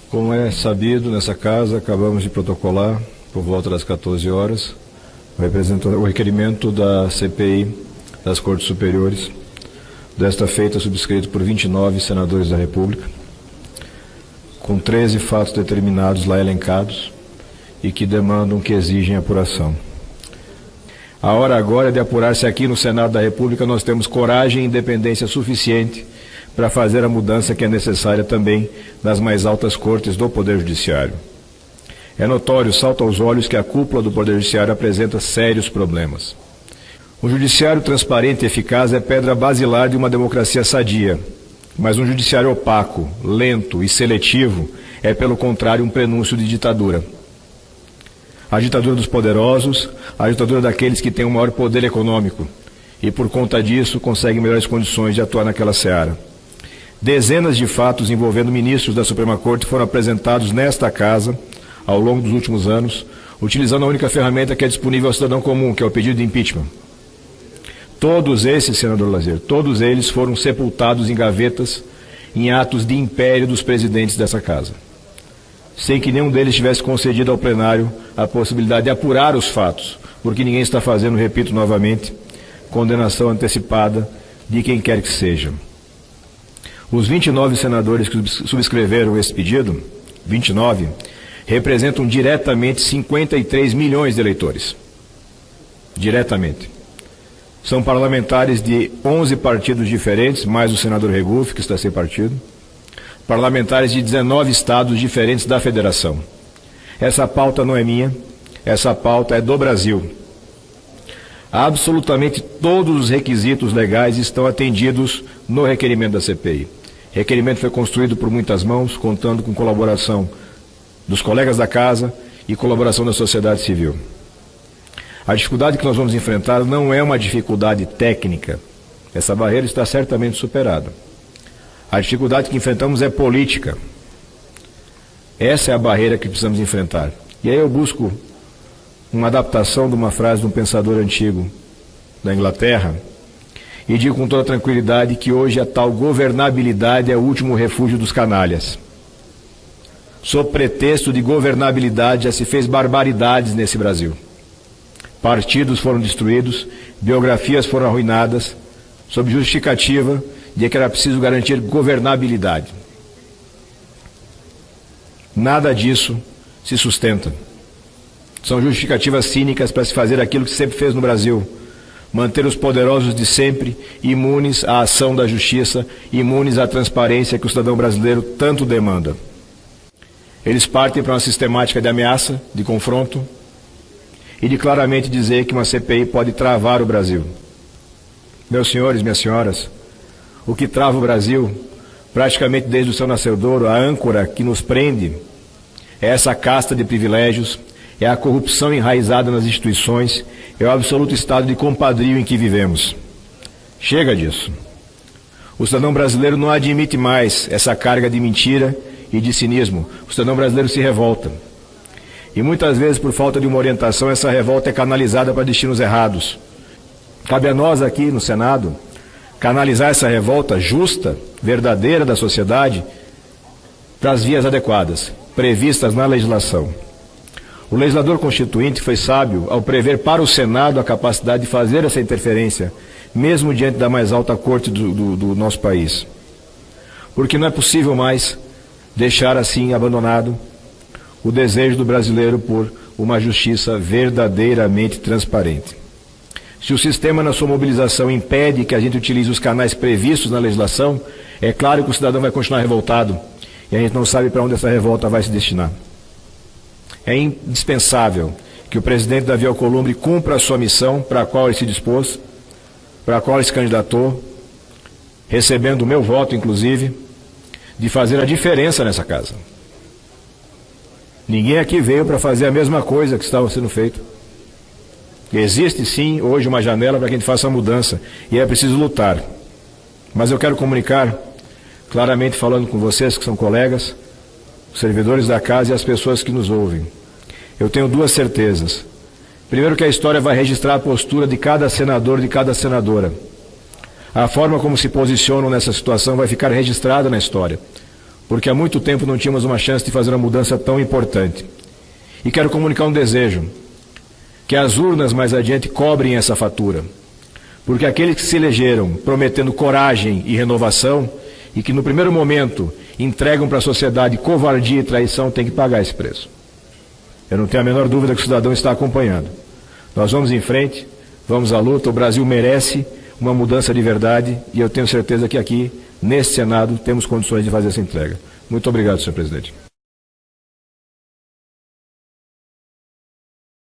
Como é sabido, nessa casa, acabamos de protocolar, por volta das 14 horas, o requerimento da CPI das Cortes Superiores, desta feita subscrito por 29 senadores da República, com 13 fatos determinados lá elencados e que demandam, que exigem apuração. A hora agora é de apurar se aqui no Senado da República nós temos coragem e independência suficiente para fazer a mudança que é necessária também nas mais altas cortes do Poder Judiciário. É notório, salta aos olhos, que a cúpula do Poder Judiciário apresenta sérios problemas. Um judiciário transparente e eficaz é pedra basilar de uma democracia sadia, mas um judiciário opaco, lento e seletivo é, pelo contrário, um prenúncio de ditadura. A ditadura dos poderosos, a ditadura daqueles que têm o maior poder econômico e, por conta disso, conseguem melhores condições de atuar naquela seara. Dezenas de fatos envolvendo ministros da Suprema Corte foram apresentados nesta casa ao longo dos últimos anos, utilizando a única ferramenta que é disponível ao cidadão comum, que é o pedido de impeachment. Todos esses, senador Lazier, todos eles foram sepultados em gavetas em atos de império dos presidentes dessa casa, sem que nenhum deles tivesse concedido ao plenário a possibilidade de apurar os fatos, porque ninguém está fazendo, repito novamente, condenação antecipada de quem quer que seja. Os 29 senadores que subscreveram esse pedido, 29, representam diretamente 53 milhões de eleitores. Diretamente. São parlamentares de 11 partidos diferentes, mais o senador Regufe, que está sem partido. Parlamentares de 19 estados diferentes da federação. Essa pauta não é minha, essa pauta é do Brasil. Absolutamente todos os requisitos legais estão atendidos no requerimento da CPI. O requerimento foi construído por muitas mãos, contando com colaboração dos colegas da casa e colaboração da sociedade civil. A dificuldade que nós vamos enfrentar não é uma dificuldade técnica. Essa barreira está certamente superada. A dificuldade que enfrentamos é política. Essa é a barreira que precisamos enfrentar. E aí eu busco uma adaptação de uma frase de um pensador antigo da Inglaterra, e digo com toda tranquilidade que hoje a tal governabilidade é o último refúgio dos canalhas. Sob pretexto de governabilidade já se fez barbaridades nesse Brasil. Partidos foram destruídos, biografias foram arruinadas, sob justificativa de que era preciso garantir governabilidade. Nada disso se sustenta. São justificativas cínicas para se fazer aquilo que se sempre fez no Brasil: manter os poderosos de sempre imunes à ação da justiça, imunes à transparência que o cidadão brasileiro tanto demanda. Eles partem para uma sistemática de ameaça, de confronto, e de claramente dizer que uma CPI pode travar o Brasil. Meus senhores, minhas senhoras, o que trava o Brasil, praticamente desde o seu nascedouro, a âncora que nos prende, é essa casta de privilégios, é a corrupção enraizada nas instituições, é o absoluto estado de compadrio em que vivemos. Chega disso. O cidadão brasileiro não admite mais essa carga de mentira e de cinismo. O cidadão brasileiro se revolta. E muitas vezes, por falta de uma orientação, essa revolta é canalizada para destinos errados. Cabe a nós aqui no Senado canalizar essa revolta justa, verdadeira da sociedade, para as vias adequadas, previstas na legislação. O legislador constituinte foi sábio ao prever para o Senado a capacidade de fazer essa interferência, mesmo diante da mais alta corte do nosso país. Porque não é possível mais deixar assim abandonado o desejo do brasileiro por uma justiça verdadeiramente transparente. Se o sistema, na sua mobilização, impede que a gente utilize os canais previstos na legislação, é claro que o cidadão vai continuar revoltado e a gente não sabe para onde essa revolta vai se destinar. É indispensável que o presidente Davi Alcolumbre cumpra a sua missão para a qual ele se dispôs, para a qual ele se candidatou, recebendo o meu voto, inclusive, de fazer a diferença nessa casa. Ninguém aqui veio para fazer a mesma coisa que estava sendo feito. Existe sim hoje uma janela para que a gente faça a mudança e é preciso lutar. Mas eu quero comunicar, claramente falando com vocês que são colegas, os servidores da casa e as pessoas que nos ouvem. Eu tenho duas certezas. Primeiro, que a história vai registrar a postura de cada senador, de cada senadora. A forma como se posicionam nessa situação vai ficar registrada na história. porque há muito tempo não tínhamos uma chance de fazer uma mudança tão importante. E quero comunicar um desejo, que as urnas mais adiante cobrem essa fatura, porque aqueles que se elegeram prometendo coragem e renovação, e que no primeiro momento entregam para a sociedade covardia e traição, têm que pagar esse preço. Eu não tenho a menor dúvida que o cidadão está acompanhando. Nós vamos em frente, vamos à luta, o Brasil merece uma mudança de verdade, e eu tenho certeza que aqui, nesse Senado, temos condições de fazer essa entrega. Muito obrigado, senhor presidente.